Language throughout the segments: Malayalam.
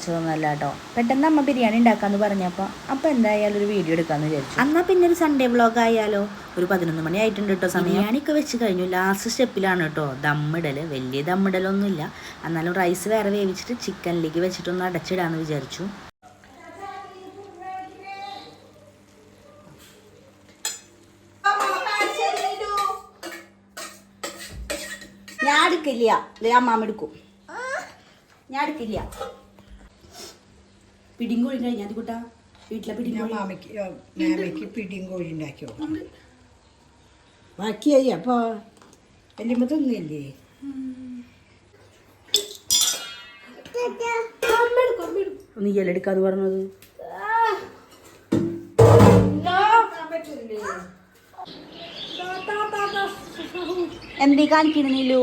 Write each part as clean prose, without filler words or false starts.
വെച്ചതൊന്നല്ല കേട്ടോ. പെട്ടെന്ന് അമ്മ ബിരിയാണി ഉണ്ടാക്കാമെന്ന് പറഞ്ഞപ്പോൾ അപ്പോൾ എന്തായാലും ഒരു വീഡിയോ എടുക്കാമെന്ന് വിചാരിച്ചു. എന്നാൽ പിന്നെ ഒരു സൺഡേ വ്ളോഗ് ആയാലോ. ഒരു 11 മണി ആയിട്ടുണ്ട് കേട്ടോ. ബിരിയാണിയൊക്കെ വെച്ച് കഴിഞ്ഞു. ലാസ്റ്റ് സ്റ്റെപ്പിലാണ് കേട്ടോ ദമ്മിടൽ. വലിയ ദമ്മിടലൊന്നുമില്ല, എന്നാലും റൈസ് വേറെ വേവിച്ചിട്ട് ചിക്കനിലേക്ക് വെച്ചിട്ടൊന്ന് അടച്ചിടാമെന്ന് വിചാരിച്ചു. ഞാൻ എടുക്കില്ല, അമ്മാമ്മ എടുക്കും. ഞാൻ എടുക്കില്ല. പിടിയും കോഴി കഴിഞ്ഞാൽ അത് കൂട്ടാ വീട്ടിലെ മാമയ്ക്ക് പിടിയും കോഴി ഉണ്ടാക്കി ബാക്കിയായി. അപ്പൊ വലിയമ്മ തിന്നില്ലേ? നീ എടുക്കാന്ന് പറഞ്ഞത് എന്തീ കാണിക്കണു?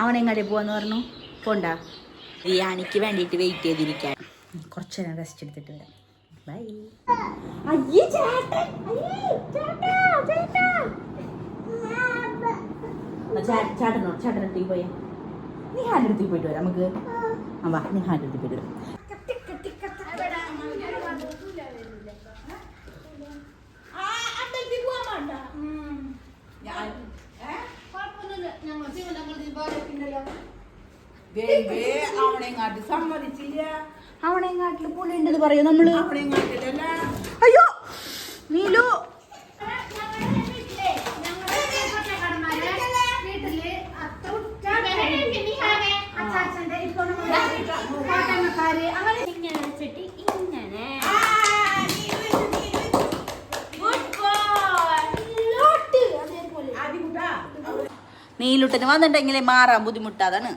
അവനെങ്ങാടെ പോവാന്ന് പറഞ്ഞു. പോണ്ട, ബിരിയാണിക്ക് വേണ്ടിയിട്ട് വെയിറ്റ് ചെയ്തിരിക്കാൻ. കുറച്ച് നേരം റെസ്റ്റ് എടുത്തിട്ട് വരാം. ബൈ. ചേട്ടനടുത്തേക്ക് പോയാ നീ ഹാൻഡ് അടുത്തേക്ക് പോയിട്ട് വരാം നമുക്ക്. വാ, നീ ഹാൻഡ് അടുത്തേക്ക് പോയിട്ട് വരാം. അവണെങ്ങാട്ടില് പുള്ളിണ്ടെന്ന് പറയൂ നമ്മള്. അയ്യോ നീലു, നീലുട്ടന് വന്നിട്ടുണ്ടെങ്കിലേ മാറാൻ ബുദ്ധിമുട്ടാതാണ്.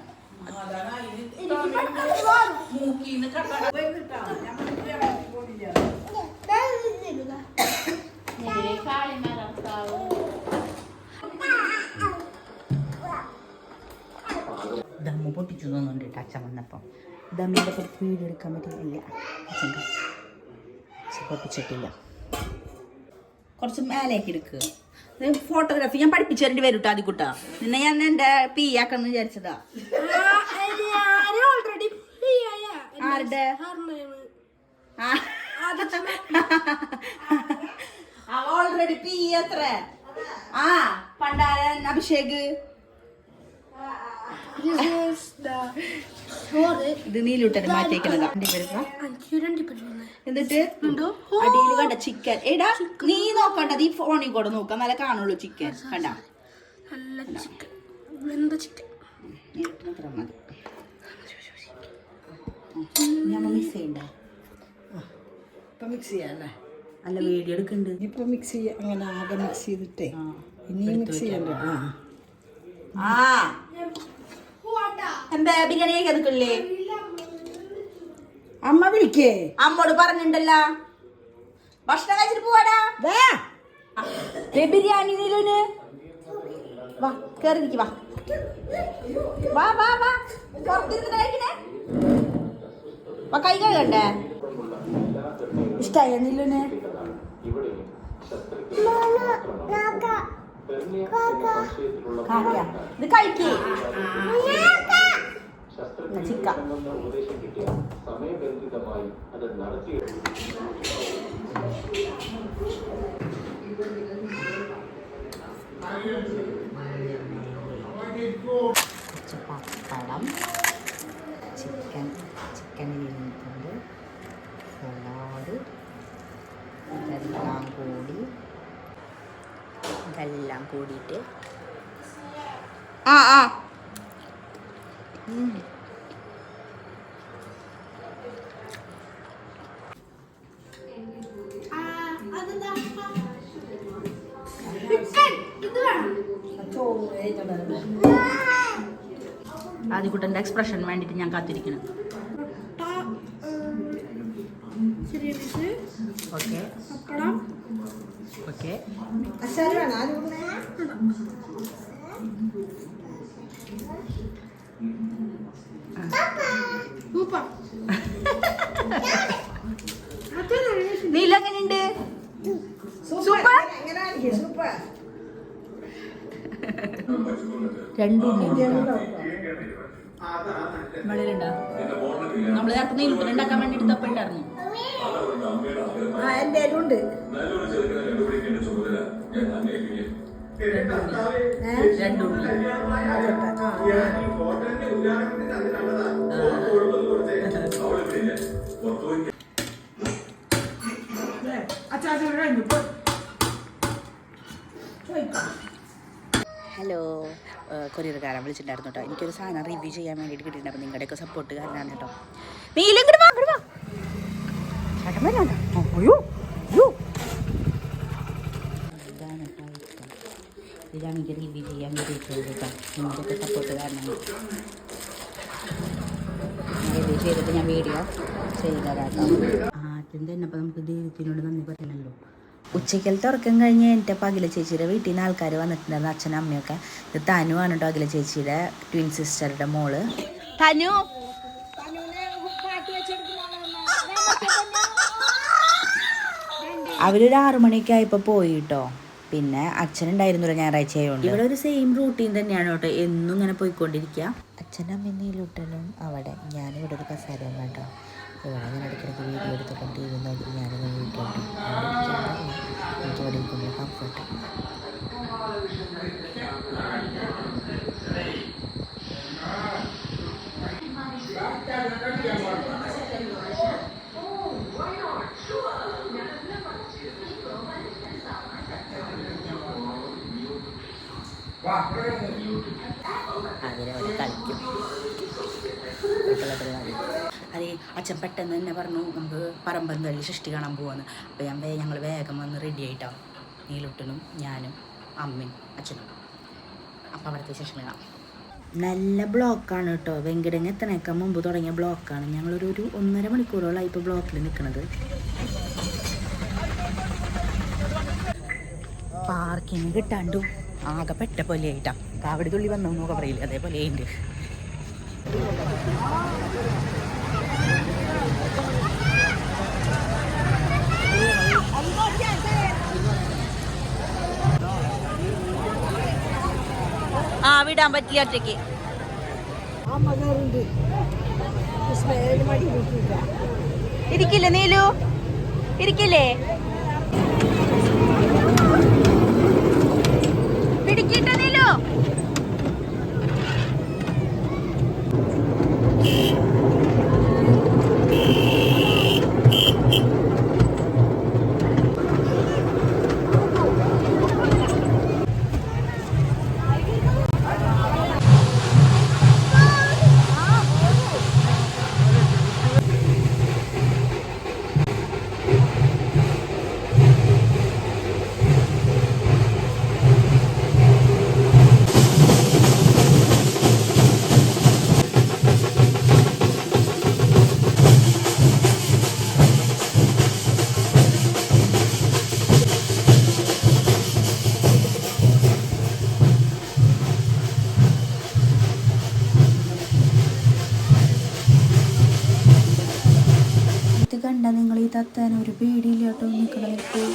ദമ്മ് പൊട്ടിച്ചു തോന്നുന്നുണ്ട് കേട്ടോ അച്ഛൻ വന്നപ്പം. ദമ്മിൻ്റെ വീഡിയോ എടുക്കാൻ പറ്റില്ല, അച്ഛൻ പൊട്ടിച്ചിട്ടില്ല. കുറച്ച് മേലേക്ക് എടുക്കുക. ഫോട്ടോഗ്രാഫി ഞാൻ പഠിപ്പിച്ചു തരേണ്ടി വരും കേട്ടോ ആദ്യക്കുട്ടാ. നിന്നെ ഞാൻ എൻ്റെ പി ആക്കാന്ന് വിചാരിച്ചതാ. ആരുടെ ഓൾറെഡി പി എത്ര? ആ പണ്ടാരൻ അഭിഷേക്. ഇത് നീലൂട്ടന് മാറ്റിയേക്കുന്നതാ. എന്നിട്ട് അടിയിൽ കണ്ട ചിക്കൻ. എടാ നീ നോക്കണ്ട, ഈ ഫോണിൽ കൂടെ നോക്കാം, നല്ല കാണുള്ളൂ ചിക്കൻ. കണ്ട മിക്സ് ചെയ്യണ്ട. ഇപ്പൊ മിക്സ് ചെയ്യാല്ലേ? അല്ല വീഡിയോ എടുക്കണ്ട്. ഇപ്പൊ മിക്സ് ചെയ്യാം. അങ്ങനെ ആകെ മിക്സ് ചെയ്തിട്ടേ ഇനി മിക്സ് ചെയ്യണ്ട. എന്താ ബിരിയാണി കഴിക്കാതില്ലേ? അമ്മ വിളിക്കേ. അമ്മോട് പറഞ്ഞിട്ടുണ്ടല്ലോ ഭക്ഷണം കഴിച്ചിട്ട് പോവാടാ. ബിരിയാണി നീലുന് വാ, കേറിയിരിക്ക്. വാ വാ വാ വാ, പുറത്തിരുന്ന് കഴിക്കണേ. വാ, കൈ കഴുകണ്ടേ? ഇഷ്ടായ നീലുന്? ഇത് കഴിക്കേ ചിക്ക. പപ്പടം, ചിക്കൻ ഇരുന്നിട്ടുണ്ട്, സലാഡ്, ഇതെല്ലാം കൂടിയിട്ട് ആദ്യക്കുട്ടൻ്റെ എക്സ്പ്രഷൻ വേണ്ടിയിട്ട് ഞാൻ കാത്തിരിക്കണം. Okay okay. നീലെങ്ങനെയുണ്ട്? സൂപ്പർ. നമ്മളിലുണ്ടോ നമ്മള് നേരത്തെ നീലുണ്ടാക്കാൻ വേണ്ടി എടുത്തപ്പോ ഉണ്ടായിരുന്നു. എൻ്റെ ഉണ്ട് രണ്ടുണ്ണി ഹലോ, കൊറിയർക്കാരൻ വിളിച്ചിട്ടുണ്ടായിരുന്നു കേട്ടോ. എനിക്കൊരു സാധനം റിവ്യൂ ചെയ്യാൻ വേണ്ടിയിട്ട് കിട്ടിയിട്ടുണ്ട്. അപ്പം നിങ്ങളുടെയൊക്കെ സപ്പോർട്ട് കാരണമാണ് കേട്ടോ. ഇതാണ് എനിക്ക് റിവ്യൂ ചെയ്യാൻ വേണ്ടിയിട്ടുള്ളത് കേട്ടോ. നിങ്ങളുടെയൊക്കെ സപ്പോർട്ട് കാരണമാണ്. റിവ്യൂ ചെയ്തിട്ട് ഞാൻ വീഡിയോ ചെയ്തു തരാം കേട്ടോ. ആദ്യം തന്നെ അപ്പം നമുക്ക് ദൈവത്തിനോട് നന്ദി പറയണമല്ലോ. ഉച്ചക്കലത്തെ ഉറക്കം കഴിഞ്ഞ് എൻ്റെ അപ്പം അഖില ചേച്ചിയുടെ വീട്ടിൽ നിന്ന് ആൾക്കാർ വന്നിട്ടുണ്ടായിരുന്നു, അച്ഛനും അമ്മയൊക്കെ. ഇത് തനുവാണ് കേട്ടോ, അഖില ചേച്ചിയുടെ ട്വിൻ സിസ്റ്ററുടെ മോള്. തനു അവരൊരു 6 മണിയൊക്കെ ആയപ്പോൾ പോയി കേട്ടോ. പിന്നെ അച്ഛനുണ്ടായിരുന്നല്ലോ ഞായറാഴ്ച ആയതുകൊണ്ട്. ഇവിടെ ഒരു സെയിം റൂട്ടീൻ തന്നെയാണ് കേട്ടോ, എന്നും ഇങ്ങനെ പോയിക്കൊണ്ടിരിക്കുക. അച്ഛനും അമ്മയും നീലൂട്ടനും അവിടെ, ഞാനിവിടെ ഒരു കസാരയും കേട്ടോ. ഇവിടെ ഞാൻ ഇടയ്ക്കിടയ്ക്ക് വീഡിയോ എടുത്തിട്ടും ടി വി നോക്കി ഞാനിങ്ങനെ വീട്ടിലോട്ട് എനിക്ക് ഇവിടെ ഇരിക്കുമ്പോൾ കംഫർട്ട്. അവരവർ കളിക്കും. അതെ, അച്ഛൻ പെട്ടെന്ന് തന്നെ പറഞ്ഞു നമുക്ക് പറമ്പന്തള്ളി സൃഷ്ടി കാണാൻ പോവാന്ന്. അപ്പോൾ ഞങ്ങൾ വേഗം വന്ന് റെഡി ആയിട്ടാണ്, നീലുട്ടനും ഞാനും അമ്മയും അച്ഛനും. അപ്പം അവിടുത്തെ ശേഷം കാണാം. നല്ല ബ്ലോക്കാണ് കേട്ടോ. വെങ്കിടങ്ങ് എത്തണേക്കാൾ മുമ്പ് തുടങ്ങിയ ബ്ലോക്കാണ്. ഞങ്ങളൊരു 1.5 മണിക്കൂറോളായി ഇപ്പോൾ ബ്ലോക്കിൽ നിൽക്കുന്നത്. പാർക്കിങ് കിട്ടാണ്ടും ആകെ പെട്ട പോലെ ആയിട്ടാ. കാവടി തുള്ളി വന്നൊക്കെ പറയില്ലേ, അതേപോലെ ഉണ്ട്. വിടാൻ പറ്റില്ല ഒറ്റയ്ക്ക്. ഇരിക്കില്ലേ നീലു, ഇരിക്കില്ലേ? പിടിക്കിട്ട നീലു. കണ്ട നിങ്ങൾ ഈ തത്താൻ ഒരു പേടിയില്ല കേട്ടോ. നിൽക്കണം ഇപ്പോൾ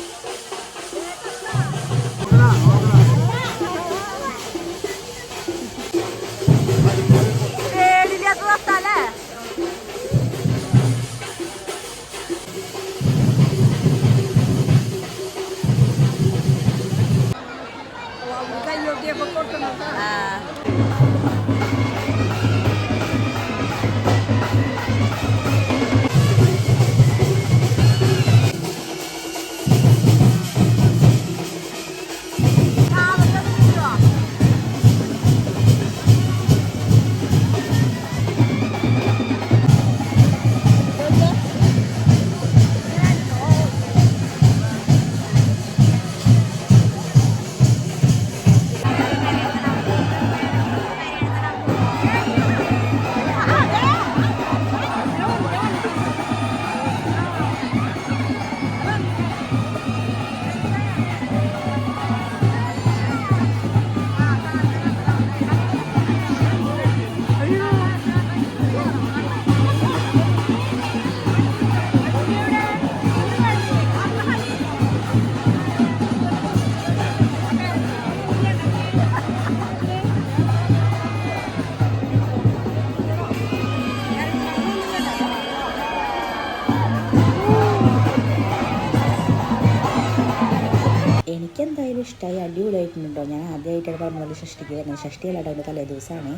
എനിക്ക് എന്തായാലും ഇഷ്ടമായി, അടിപൊളിയായിട്ടുണ്ടോ. ഞാൻ ആദ്യമായിട്ടാണ് പറഞ്ഞത് ഷഷ്ടിക്ക് വരുന്നത്. ഷഷ്ടി അല്ലാട്ടോ അതിൻ്റെ തലേ ദിവസമാണ്.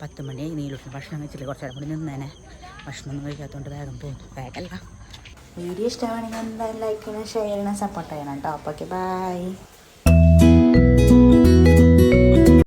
10 മണി നീലൂട്ടിന് ഭക്ഷണം കഴിച്ചില്ല, കുറച്ച് നേരം കൂടി നിന്നേനെ. ഭക്ഷണമൊന്നും കഴിക്കാത്തതുകൊണ്ട് വേഗം പോകുന്നു. വേഗമല്ല. വീഡിയോ ഇഷ്ടമാണെങ്കിൽ എന്തായാലും ലൈക്ക് ചെയ്യണം, ഷെയർ ചെയ്യണം, സപ്പോർട്ട് ചെയ്യണം കേട്ടോ. അപ്പോൾ ഓക്കെ, ബൈ.